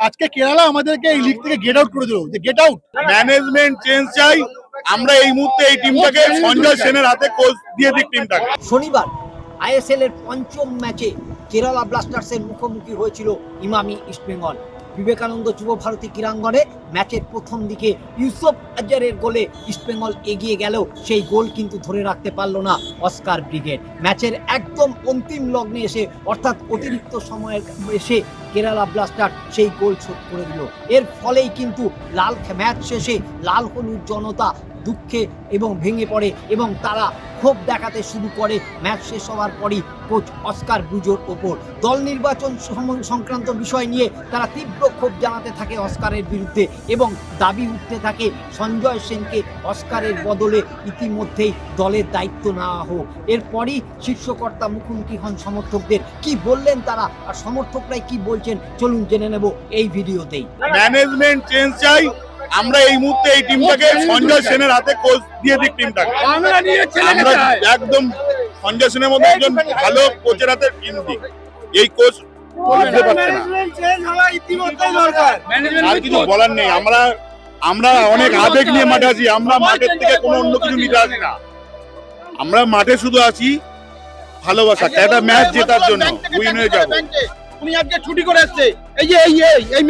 আজকে কেরালা আমাদেরকে এই লিগ থেকে গেট আউট করে দিল, যে গেট আউট। ম্যানেজমেন্ট চেঞ্জ চাই। আমরা এই মুহূর্তে এই টিমটাকে সঞ্জয় সেনের হাতে কোচ দিয়ে দিক টিমটাকে। শনিবার আইএসএল এর পঞ্চম ম্যাচে কেরালা ব্লাস্টার্সের মুখোমুখি হয়েছিল ইমামি ইস্টবেঙ্গল। বিবেকানন্দ যুব ভারতী ক্রীড়াঙ্গনে ম্যাচের প্রথম দিকে ইউসুফ আজহারের গোলে ইস্টবেঙ্গল এগিয়ে গেলেও সেই গোল কিন্তু ধরে রাখতে পারলো না অস্কার ব্রিগেড। ম্যাচের একদম অন্তিম লগ্নে এসে অর্থাৎ অতিরিক্ত সময়ে এসে কেরালা ব্লাস্টার সেই গোল শোধ করে দিল। এর ফলেই কিন্তু ম্যাচ শেষে লাল হলুদ জনতা দুঃখে এবং ভেঙে পড়ে এবং তারা ক্ষোভ দেখাতে শুরু করে ম্যাচ শেষ হওয়ার পরই কোচ অস্কার ব্রুজোর ওপর। দল নির্বাচন সংক্রান্ত বিষয় নিয়ে তারা তীব্র ক্ষোভ জানাতে থাকে অস্কারের বিরুদ্ধে এবং দাবি উঠতে থাকে সঞ্জয় সেনকে অস্কারের বদলে ইতিমধ্যেই দলের দায়িত্ব নেওয়া হোক। এরপরই শীর্ষকর্তা মুখোমুখি হন সমর্থকদের। কি বললেন তারা আর সমর্থকরাই কি বলছেন চলুন জেনে নেব এই ভিডিওতেই। ম্যানেজমেন্ট চেঞ্জ চাই। আমরা এই মুহূর্তে এই টিমটাকে সঞ্জয় সেনের হাতে কোচ দিয়ে দিক টিমটাকে। আমরা একদম সঞ্জয় সেনের মতো একজন ভালো কোচের হাতে টিম দিক। এই কোচ বুঝতে পারছে না, আর কিছু বলার নেই। আমরা অনেক আবেগ নিয়ে মাঠে আছি। আমরা মাঠের থেকে কোনো অন্য কিছু নিতে আসি না। আমরা মাঠে শুধু আছি ভালোবাসা, একটা ম্যাচ জেতার জন্য, উইন হয়ে যাবো। উনি আজকে ছুটি করে এসেছে। এই যে এই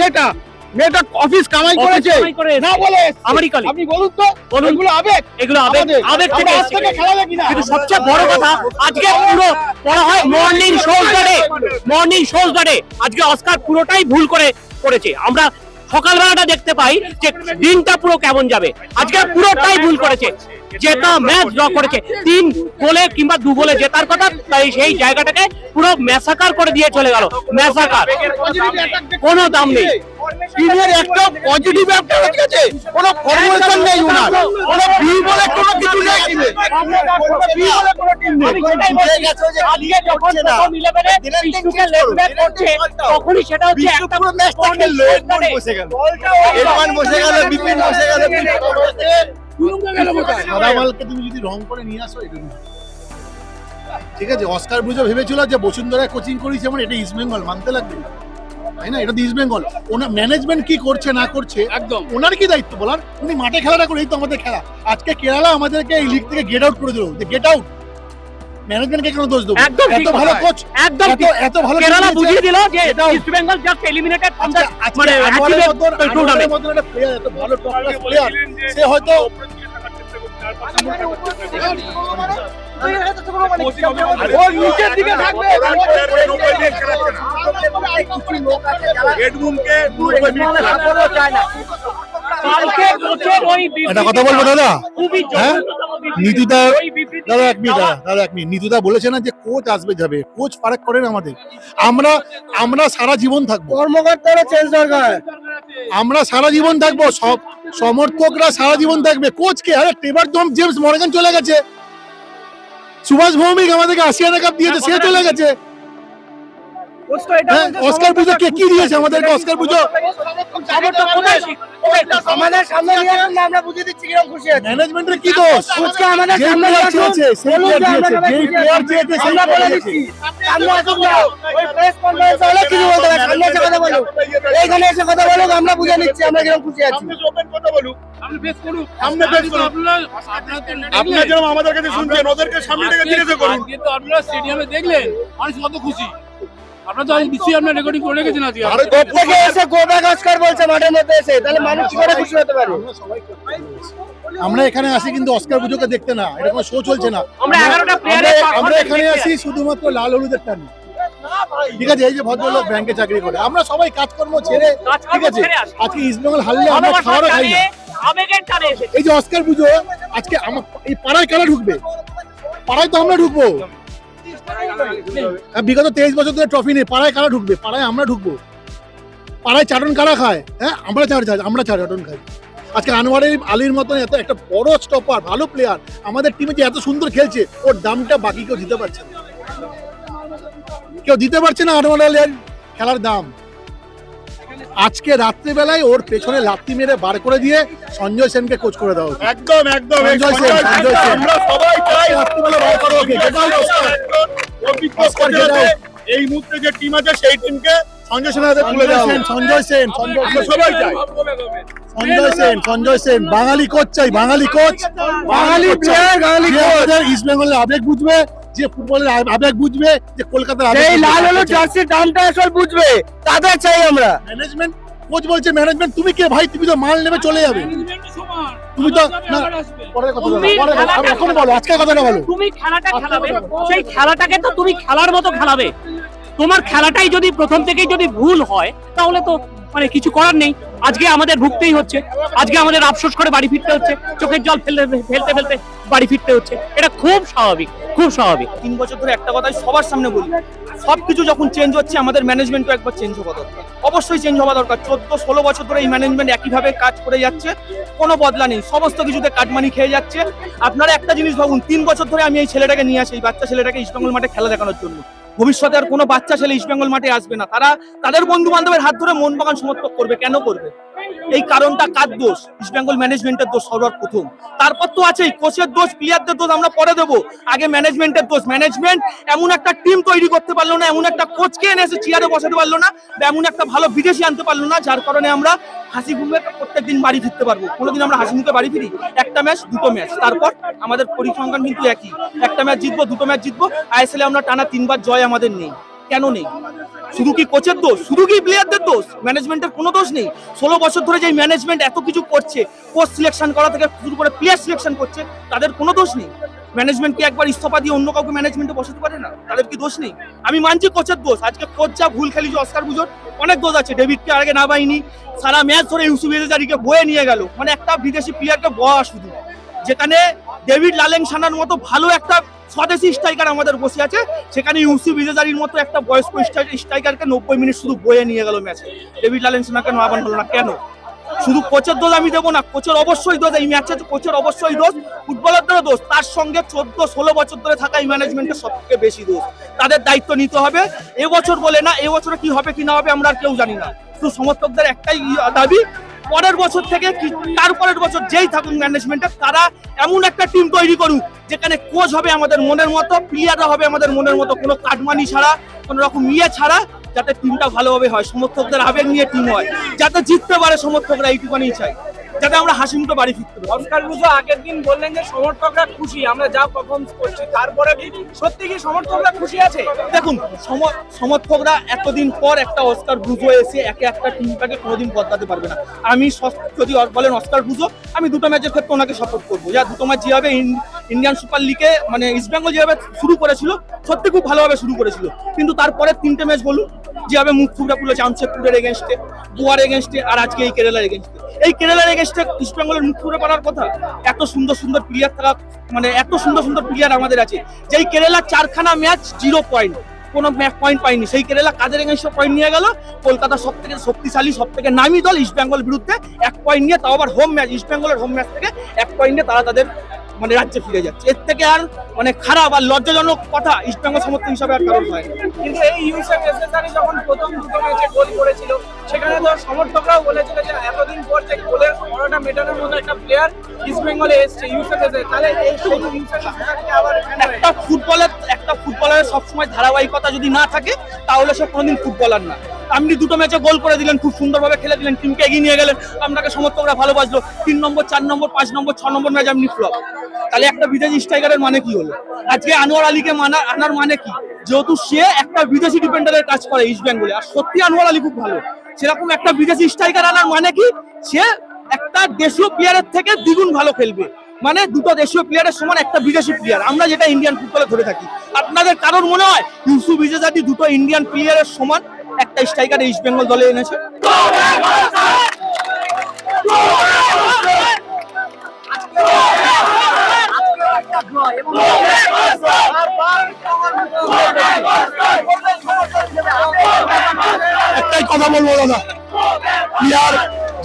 মেয়েটা অফিস কামাই করেছে না বলে আমেরিকা। আপনি বলুন তো, এগুলো আবেগ থেকে খেলা দেখি না। কিন্তু সবচেয়ে বড় কথা আজকে পুরো পড়া হয় মর্নিং শোজ আজকে অস্কার পুরোটাই ভুল করেছে। আমরা সকালবেলাটা দেখতে পাই যে দিনটা পুরো কেমন যাবে। আজকে পুরোটাই ভুল করেছে। যেটা ম্যাচ ড্র করেছে 3 গোলে কিংবা 2 গোলে জেতার কথা, তাই সেই জায়গাটাকে পুরো ম্যাসাকার করে দিয়ে চলে গেল। ম্যাসাকার, কোনো দাম নেই। টিমের একটা পজিটিভ একটা আছে, কোনো ফরমেশন নেই, ওনার কোনো বি বলে কোনো কিছু নেই। আজকে যখন ইলেভেনে ইস্টুকে লেগ ব্যাক করছে তখনই সেটা হচ্ছে একটা বসে গেল বিপিন বসে গেল। সাদামালকে তুমি যদি রং করে নিয়ে আসো, এটা ঠিক আছে। অস্কার ব্রুজো ভেবেছিল যে বসুন্ধরা কোচিং করিয়েছে মানে এটা ইস্ট বেঙ্গল, মানতে লাগবে তাই না? এটা তো ইস্ট বেঙ্গল। ওনার ম্যানেজমেন্ট কি করছে না করছে একদম ওনার কি দায়িত্ব বলার? উনি মাঠে খেলাটা করে, এই তো আমাদের খেলা। আজকে কেরালা আমাদেরকে এই লিগ থেকে গেট আউট করে দিল, যে গেট আউট। ম্যানেজমেন্টকে কেন দোষ দেবো? এত ভালো কোচ, এত ভালো কেরালা বুঝিয়ে দিল যে east Bengal just eliminated from the মানে আনোয়ারের মতো একটা প্লেয়ার, এত ভালো টপ ক্লাস প্লেয়ার, সে হয়তো নিচের দিকে থাকবে। একটা কথা বলবো দাদা, হ্যাঁ নীতুদা, দাদা এক মিনিট, নীতুদা বলেছে না যে কোচ আসবে যাবে, কোচ ফারাক করেন আমাদের। আমরা সারা জীবন থাকবো, কর্মকর্তারা চেঞ্জ দরকার। আমরা সারা জীবন থাকবো, সব সমর্থকরা সারা জীবন থাকবে। কোচকে আরে টেবার দম জেমস মর্গান চলে গেছে, সুভাষ ভৌমিক আমাদেরকে আসিয়ানা কাপ দিয়েছে, সে চলে গেছে। অস্কার ব্রুজো কে কি দিয়েছে আমাদেরকে? অস্কার ব্রুজো আমাদের সামনে নিয়ে আসুন না, আমরা বুঝিয়ে দিচ্ছি কিরকম খুশি আছে। ম্যানেজমেন্টের কি দোষ? কোচকে আমাদের সামনে নিয়ে আসুন, সেই প্লেয়ার দিয়েছে, আমরা বলে দিচ্ছি। সামনে আসুন না, ওই প্রেস কনফারেন্সে হলে কিছু বলতে হবে, সামনে এসে কথা বলুন, এইখানে এসে কথা বলুন, আমরা বুঝিয়ে নিচ্ছি আমরা কিরকম খুশি আছি। আপনারা যেরকম আমাদের কাছে শুনছেন, ওদেরকে সামনে থেকে জিজ্ঞেস করুন। কিন্তু আপনারা স্টেডিয়ামে দেখলেন মানুষ কত খুশি। আপনারা তো নিশ্চয়ই আপনারা রেকর্ডিং করে রেখেছেন আজকে। থেকে এসে গো ব্যাক অস্কার বলছে মাঠের মধ্যে এসে, তাহলে মানুষ কি করে খুশি হতে পারে? আমরা এখানে আসি কিন্তু অস্কার ব্রুজোকে দেখতে না, এটা কোনো শো চলছে না। আমরা 11টা প্লেয়ারের আমরা এখানে আসি শুধুমাত্র লাল হলুদের টানে, ঠিক আছে? এই যে ভদ্রলোক ব্যাংকে চাকরি করে, আমরা সবাই কাজকর্ম ছেড়ে, ঠিক আছে? আজকে ইস্ট বেঙ্গল হারলে আমরা খাওয়ারও খাই না। আবেগের টানে এসেছে। এই যে অস্কার ব্রুজো আজকে এই পাড়ায় কারা ঢুকবে? পাড়ায় তো আমরা ঢুকবো। বিগত 23 বছর ধরে ট্রফি নেই, পাড়ায় কারা ঢুকবে? পাড়ায় আমরা ঢুকবো। পাড়ায় চাটন কারা খায়? হ্যাঁ, আমরা চাটন খাই। আজকে আনোয়ারের আলীর মতন এত একটা বড় স্টপার, ভালো প্লেয়ার আমাদের টিমে যে এত সুন্দর খেলছে, ওর দামটা বাকি কেউ দিতে পারছে না। আনোয়ার আলীর খেলার দাম। আজকে রাত্রিবেলায় ওর পেছনে লাত্তি মেরে বার করে দিয়ে সঞ্জয় সেনকে কোচ করে দেওয়া উচিত। একদম সঞ্জয় সেন আমরা সবাই চাই রাত্রিবেলা বার করো ওকে। এই মুহূর্তে যে টিম আছে সেই টিমকে সঞ্জয় সেনের হাতে তুলে দেওয়া হোক। সঞ্জয় সেন আমরা সবাই চাই। সঞ্জয় সেন বাঙালি কোচ চাই, বাঙালি কোচ, বাঙালি player, বাঙালি যে coach। আমাদের ইস্ট বেঙ্গলের আবেগ বুঝবে, যে ফুটবলের আবেগ বুঝবে, যে কলকাতার আবেগ এই বুঝবে। লাল হলো জার্সির দামটা আসল বুঝবে, তাদের চাই আমরা। ম্যানেজমেন্ট, কোচ বলছে ম্যানেজমেন্ট, তুমি কে ভাই? তুমি তো মাল নেবে চলে যাবে। তুমি তো না, পরের কথা বলো, পরের কথা, এখন বলো, আজকের কথাটা বলো। তুমি খেলাটা খেলাবে, সেই খেলাটাকে তো তুমি খেলার মতো খেলাবে। তোমার খেলাটাই যদি প্রথম থেকেই যদি ভুল হয় তাহলে তো মানে কিছু করার নেই। আজকে আমাদের ভুগতেই হচ্ছে, আজকে আমাদের আফসোস করে বাড়ি ফিরতে হচ্ছে, চোখের জল ফেলতে ফেলতে বাড়ি ফিরতে হচ্ছে। এটা খুব স্বাভাবিক, খুব স্বাভাবিক। 3 বছর ধরে একটা কথাই সবার সামনে বলি, সবকিছু যখন চেঞ্জ হচ্ছে আমাদের ম্যানেজমেন্টও একবার চেঞ্জ হওয়া দরকার, অবশ্যই চেঞ্জ হওয়া দরকার। 14-16 বছর ধরে এই ম্যানেজমেন্ট একইভাবে কাজ করে যাচ্ছে, কোনো বদলা নেই, সমস্ত কিছুতে কাটমানি খেয়ে যাচ্ছে। আপনারা একটা জিনিস ভাবুন, 3 বছর ধরে আমি এই ছেলেটাকে নিয়ে আসি, এই বাচ্চা ছেলেটাকে ইস্টবেঙ্গল মাঠে খেলা দেখানোর জন্য। ভবিষ্যতে আর কোনো বাচ্চা ছেলে ইস্টবেঙ্গল মাঠে আসবে না, তারা তাদের বন্ধু বান্ধবের হাত ধরে মোহনবাগান সমর্থক করবে। কেন করবে? এই কারণটা কার দোষ? ইস্টবেঙ্গল ম্যানেজমেন্টের দোষ সর্বপ্রথম। তারপর তো আছেই কোচের দোষ, প্লেয়ারদের দোষ আমরা পরে দেবো, আগে ম্যানেজমেন্টের দোষ। ম্যানেজমেন্ট এমন একটা টিম তৈরি করতে পারলো না, এমন একটা কোচকে এনে এসে চেয়ারে বসাতে পারলো না, বা এমন একটা ভালো বিদেশি আনতে পারলো না, যার কারণে আমরা হাসি মুখে প্রত্যেকদিন বাড়ি ফিরতে পারবো। কোনোদিন আমরা হাসি মুখে বাড়ি ফিরি? একটা ম্যাচ, দুটো ম্যাচ, তারপর আমাদের পরিসংখ্যান কিন্তু একই, একটা ম্যাচ জিতবো, দুটো ম্যাচ জিতবো। আইএসএল আমরা টানা 3 বার জয় আমাদের নেই। কেন নেই? শুধু কি কোচের দোষ? শুধু কি প্লেয়ারদের দোষ? ম্যানেজমেন্টের কোনো দোষ নেই? 16 বছর ধরে যে ম্যানেজমেন্ট এত কিছু করছে, কোচ সিলেকশন করা থেকে শুরু করে প্লেয়ার সিলেকশন করছে, তাদের কোনো দোষ নেই? ম্যানেজমেন্ট কি একবার ইস্তফা দিয়ে অন্য কাউকে ম্যানেজমেন্টে বসাতে পারে না? তাদের কি দোষ নেই? আমি মানছি কোচের দোষ, আজকে কোচ যা ভুল খেলিছে অস্কার বুজোর অনেক দোষ আছে। ডেভিডকে আগে না পাইনি, সারা ম্যাচ ধরে ইউসুফ এজারিকে বয়ে নিয়ে গেল, মানে একটা বিদেশি প্লেয়ারকে বয়া শুধু, যেখানে ডেভিড লালেংসানার মতো ভালো একটা স্বদেশি স্ট্রাইকার আমাদের বসে আছে, সেখানে ইউসুফ ইজাজারির মতো একটা বয়স্ক স্ট্রাইকারকে 90 মিনিট শুধু বয়ে নিয়ে গেল ম্যাচে। ডেভিড লালেংসানাকে নামানো হলো না কেন? শুধু কোচের দোষ আমি দেবো না, কোচের অবশ্যই দোষ, এই ম্যাচে কোচের অবশ্যই দোষ, ফুটবলারদেরও দোষ, তার সঙ্গে 14-16 বছর ধরে থাকা এই ম্যানেজমেন্টের সবথেকে বেশি দোষ। তাদের দায়িত্ব নিতে হবে। এবছর বলে না, এবছরে কি হবে কি না হবে আমরা আর কেউ জানি না, শুধু সমর্থকদের একটাই দাবি, পরের বছর থেকে তারপরের বছর যেই থাকুক ম্যানেজমেন্টে, তারা এমন একটা টিম তৈরি করুক যেখানে কোচ হবে আমাদের মনের মতো, প্লেয়াররা হবে আমাদের মনের মতো, কোনো কাটমানি ছাড়া, কোনো রকম ছাড়া, যাতে টিমটা ভালোভাবে হয়, সমর্থকদের আবেগ নিয়ে টিম হয়, যাতে জিততে পারে সমর্থকরা, এইটুকুনি চাই, যাতে আমরা হাসি মুখে বাড়ি ফিরতে পারি। অস্কার বুজো আগের দিন বললেন যে সমর্থকরা খুশি আমরা যা পারফরমেন্স করছি, তারপরে কি সত্যি কি সমর্থকরা খুশি আছে? দেখুন, সমর্থকরা এতদিন পর একটা অস্কার বুজো এসে একে একটা টিমটাকে কোনোদিন বদলাতে পারবে না। আমি যদি বলেন অস্কার বুজো, আমি দুটো ম্যাচের ক্ষেত্রে ওনাকে সাপোর্ট করবো। যা দুটো ম্যাচ যেভাবে ইন্ডিয়ান সুপার লিগে মানে ইস্টবেঙ্গল যেভাবে শুরু করেছিল, সত্যি খুব ভালোভাবে শুরু করেছিল, কিন্তু তারপরে 3টে ম্যাচ বলুন যেভাবে মুখ থুবড়া পুরো জামশেদপুরের এগেনস্টে, গোয়ার এগেনস্টে, আর আজকে এই কেরালার এগেনস্টে। এই কেরালার এগেনস্টে ইস্টবেঙ্গলের মুখ থুবড়ে পারার কথা? এত সুন্দর সুন্দর প্লেয়ার থাকা, মানে এত সুন্দর সুন্দর প্লেয়ার আমাদের আছে, যেই কেরালার 4খানা ম্যাচ 0 পয়েন্ট, কোনো পয়েন্ট পাইনি, সেই কেরালা কাদের এগেনস্টে পয়েন্ট নিয়ে গেল? কলকাতা সব থেকে শক্তিশালী, সব থেকে নামি দল ইস্টবেঙ্গল বিরুদ্ধে 1 পয়েন্ট নিয়ে, তাও আবার হোম ম্যাচ, ইস্টবেঙ্গলের হোম ম্যাচ থেকে 1 পয়েন্ট নিয়ে তারা তাদের মানে রাজ্যে ফিরে যাচ্ছে। এর থেকে আর মানে খারাপ আর লজ্জাজনক কথা ইস্টবেঙ্গল সমর্থক হিসাবে আর কারণ হয় না। কিন্তু এই ইউসুফ এজাজারি যখন প্রথম দুটো ম্যাচে গোল করেছিল, সেখানে তো সমর্থকরাও বলেছিল যে এতদিন পর যে গোলের বড়টা মেটানোর মতো একটা প্লেয়ার ইস্টবেঙ্গলে এসেছে ইউসুফ এজাজারি, তাহলে এই সেই ইউসুফ এজাজারিকে আবার একটা ফুটবলারের সবসময় ধারাবাহিকতা যদি না থাকে, তাহলে সে কোনোদিন ফুটবলার না। আপনি দুটো ম্যাচে গোল করে দিলেন, খুব সুন্দরভাবে খেলে দিলেন, টিমকে এগিয়ে নিয়ে গেলেন, আপনাকে সমর্থকরা ভালোবাসলো, 3 নম্বর 4 নম্বর 5 নম্বর 6 নম্বর ম্যাচ আপনি ফ্লপ, তাহলে একটা বিদেশি স্ট্রাইকারের মানে কি হলো? আজকে আনোয়ার আলীকে আনার মানে কি? যেহেতু সে একটা বিদেশি ডিফেন্ডারের কাজ করে ইস্টবেঙ্গলে, আর সত্যি আনোয়ার আলী খুব ভালো, সেরকম একটা বিদেশি স্ট্রাইকার আনার মানে কি? সে একটা দেশীয় প্লেয়ারের থেকে দ্বিগুণ ভালো খেলবে, মানে দুটো দেশীয় প্লেয়ারের সমান একটা বিদেশি প্লেয়ার, আমরা যেটা ইন্ডিয়ান ফুটবলে ধরে থাকি। আপনাদের কারোর মনে হয় ইউসুফ ইজাজারি দুটো ইন্ডিয়ান প্লেয়ারের সমান একটা স্ট্রাইকার ইস্ট বেঙ্গল দলে এনেছে? একটাই কথা বলবো দাদা, প্লেয়ার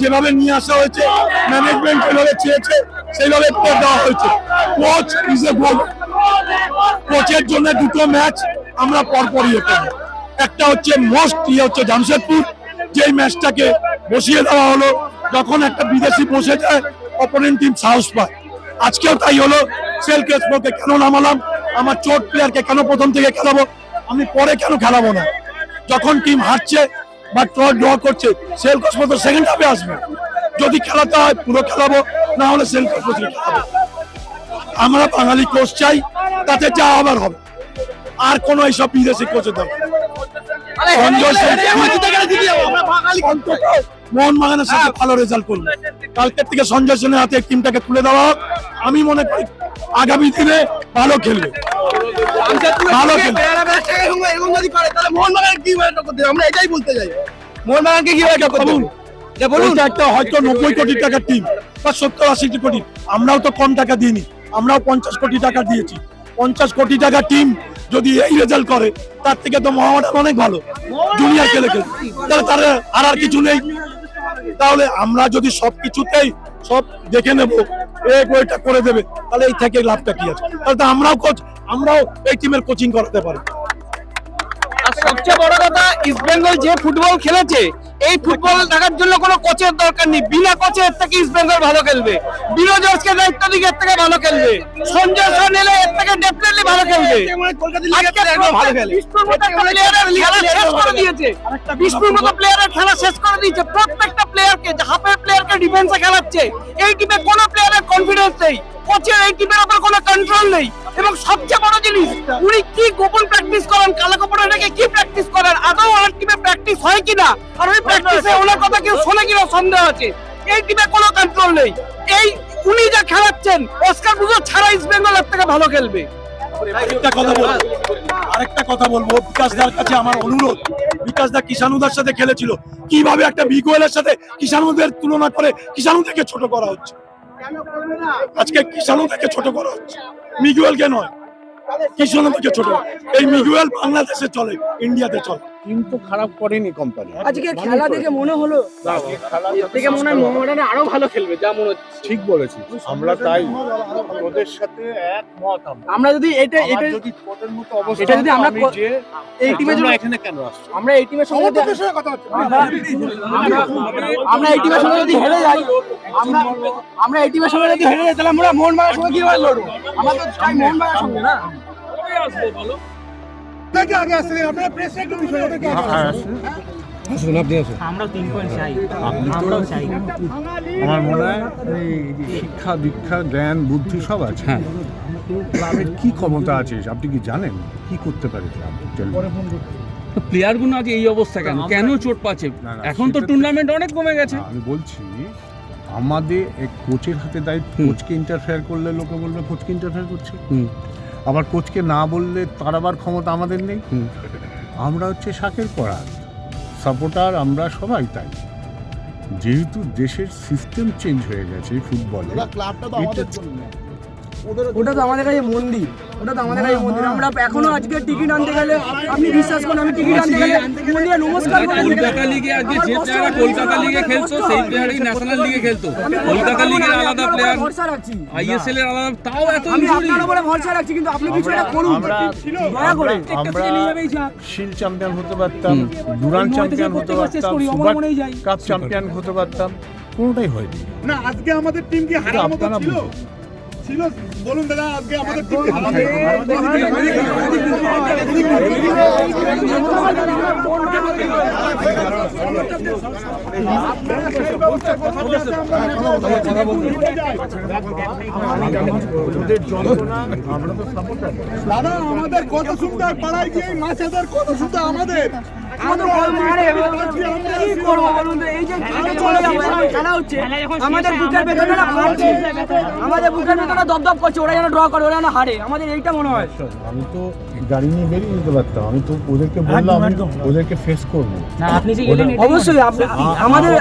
যেভাবে নিয়ে আসা হয়েছে, ম্যানেজমেন্ট যেভাবে চেয়েছে সেইভাবে প্লেয়ার দেওয়া হয়েছে। কোচ ইজ এ গোল, কোচের জন্য দুটো ম্যাচ আমরা পরপরই পেলাম। একটা হচ্ছে মোস্ট হচ্ছে জামশেদপুর, যেই ম্যাচটাকে বসিয়ে দেওয়া হলো, যখন একটা বিদেশি বসে যায় অপোনেন্ট টিম সাহস পায়। আজকেও তাই হলো, সেল ক্রেসপোকে কেন নামালাম? আমার চোট প্লেয়ারকে কেন প্রথম থেকে খেলাবো? আমি পরে কেন খেলাবো না? যখন টিম হারছে বা ড্র করছে, সেল কোচ মতো সেকেন্ড হাফে আসবে। যদি খেলাতে হয় পুরো খেলাবো, না হলে সেল কোচ খেলাবো। আমরা বাঙালি কোচ চাই, তাতে যা আবার হবে। আর কোন এইসব বিদেশি কোচের দরকার সঞ্জয় সেন অন্তত মোহনবাগানের সাথে ভালো রেজাল্ট করবে। কালকের থেকে সঞ্জয় সেনের হাতে টিমটাকে তুলে দেওয়া হোক। আমি মনে করি আগামী দিনে ভালো খেলবে, ভালো খেলবে। আমরা এটাই বলতে চাই, মোহনবাগানকে কি বলুন, একটা হয়তো 90 কোটি টাকার টিম বা 70-80 কোটি, আমরাও তো কম টাকা দিইনি, আমরাও 50 কোটি টাকা দিয়েছি। 50 কোটি টাকা টিম যদি এই রেজাল্ট করে, তার থেকে তো মোহামেডান অনেক ভালো জুনিয়র খেলে তাহলে তার আর কিছু নেই। তাহলে আমরা যদি সবকিছুতেই সব দেখে নেবো, ওইটা করে দেবে, তাহলে এই থেকে লাভটা কি আছে? তাহলে তো আমরাও এই টিমের কোচিং করাতে পারি। আর সবচেয়ে বড় কথা, ইস্ট বেঙ্গল যে ফুটবল খেলেছে, এই ফুটবল দেখার জন্য কোনো কোচের দরকার নেই। বিনা কোচে এর থেকে ইস্ট বেঙ্গল ভালো খেলবে। বিনো জর্জকে দায়িত্ব দিকে এর থেকে ভালো খেলবে। সঞ্জয় সেন এলে এর থেকে ডেফিনেটলি ভালো খেলবে। বিষ্ণুর মতো প্লেয়ারের খেলা শেষ করে দিয়েছে। বিষ্ণুর মতো প্লেয়ারের খেলা শেষ করে দিয়েছে। প্রত্যেকটা প্লেয়ারকে, হাফের প্লেয়ারকে ডিফেন্সে খেলাচ্ছে। এই টিমে কোনো প্লেয়ারের কনফিডেন্স নেই, কোচের এই টিমের উপর কোনো কন্ট্রোল নেই। এবং সবচেয়ে বড় জিনিস, উনি কি গোপন প্র্যাকটিস করেন, কালো কাপড়ে রেখে কি প্র্যাকটিস করেন, আদৌ ওনার টিমে প্র্যাকটিস হয় কিনা, আর ওই প্র্যাকটিসে ওনার কথা কেউ শোনে কিনা সন্দেহ আছে। এই টিমে কোনো কন্ট্রোল নেই। এই উনি যা খেলাচ্ছেন, অস্কার ব্রুজো ছাড়া ইস্ট বেঙ্গল এর থেকে ভালো খেলবে। আরেকটা কথা বলবো, বিকাশ দার কাছে আমার অনুরোধ, বিকাশ দা কিষানুদার সাথে খেলেছিল, কিভাবে একটা বিগোয়েলের সাথে কিষানুদের তুলনা করে কিষানুদেরকে ছোট করা হচ্ছে। আজকে কিষানুদেরকে ছোট করা হচ্ছে, মিগুয়েলকে নয়, কিষানুদেরকে ছোট। এই মিগুয়েল বাংলাদেশে চলে, ইন্ডিয়াতে চলে। কিন্তু খারাপ করেনি কোম্পানি। আজকে খেলা দেখে মনে হলো, দেখে মনে হয় মোহামেডান আরো ভালো খেলবে, যা মনে হচ্ছে। ঠিক বলেছিস, আমরা তাই ওদের সাথে একমত। আমরা যদি এটা যদি ওদের মতো অবস্থা, এটা যদি আমরা যে এই টিমের জন্য এখানে কেন আসছি, আমরা এই টিমের সঙ্গে আমরা এই টিমের সঙ্গে যদি হেরে যাই, আমরা এই টিমের সঙ্গে যদি হেরে যাই, তাহলে আমরা মোহনবাগানের সঙ্গে কিভাবে লড়বো? আমরা তো চাই মোহনবাগানের সঙ্গে না। আমার মনে হয় এই শিক্ষা দীক্ষা জ্ঞান বুদ্ধি সব আছে। হ্যাঁ, ক্লাবের কি ক্ষমতা আছে আপনি কি জানেন? কি করতে পারে ক্লাব? প্লেয়ারগুলো আজ এই অবস্থা কেন, কেন চোট পাচ্ছে? এখন তো টুর্নামেন্ট অনেক কমে গেছে। আমি বলছি আমাদের এক কোচের হাতে দায়িত্ব। কোচকে ইন্টারফেয়ার করলে লোকে বলবে কোচকে ইন্টারফেয়ার করছে, আবার কোচকে না বললে তার আবার ক্ষমতা আমাদের নেই। আমরা হচ্ছে শাকের করার সাপোর্টার, আমরা সবাই তাই। যেহেতু দেশের সিস্টেম চেঞ্জ হয়ে গেছে ফুটবলে, ওটা তো আমাদের কাছে মন্দির, ওটা তো আমাদের কাছে মন্দির। আমরা এখনো আজকে টিকিট আনতে গেলে, আপনি বিশ্বাস করুন, আমি টিকিট আনতে গেলে মন্দিরে নমস্কার করি। কলকাতা লিগে আজকে যে প্লেয়াররা কলকাতা লিগে খেলছো, সেই প্লেয়ারই ন্যাশনাল লিগে খেলতো। কলকাতা লিগের আলাদা প্লেয়ার, ভরসা রাখছি, আইএসএল এর আলাদা, তাও এত আমি ইনজুরি। আপনার উপরে ভরসা রাখছি, কিন্তু আপনি কিছু একটা করুন দয়া করে। আমরা শিল চ্যাম্পিয়ন হতে পারতাম, ডুরান্ড চ্যাম্পিয়ন হতে পারতাম, সুপার কাপ চ্যাম্পিয়ন হতে পারতাম, কোনোটাই হয়নি। না আজকে আমাদের টিম কি হারার মতো ছিল? ছিল, বলুন দাদা, আজকে আমাদের টিম দাদা আমাদের কত সুন্দর পাড়ায় গিয়ে মাছেদের কত সুন্দর আমাদের আমাদের বুকের বেদনা হারছে, আমাদের বুকের বেদনা দপদপ করছে, ওরা যেন ড্র করে, ওরা যেন হারে, আমাদের এইটা মনে হয়। আমি তো গাড়ি নিয়ে বেরিয়ে যেতে পারতাম, আমি তো ওদেরকে বললাম ওদেরকে ফেস করবো। অবশ্যই আমাদের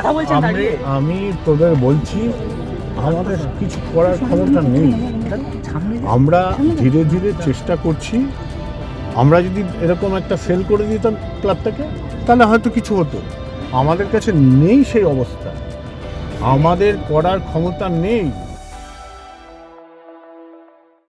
আমি তোদের বলছি আমাদের কিছু করার ক্ষমতা নেই। আমরা ধীরে ধীরে চেষ্টা করছি। আমরা যদি এরকম একটা সেল করে দিতাম ক্লাবটাকে, তাহলে হয়তো কিছু হতো। আমাদের কাছে নেই সেই অবস্থা, আমাদের করার ক্ষমতা নেই।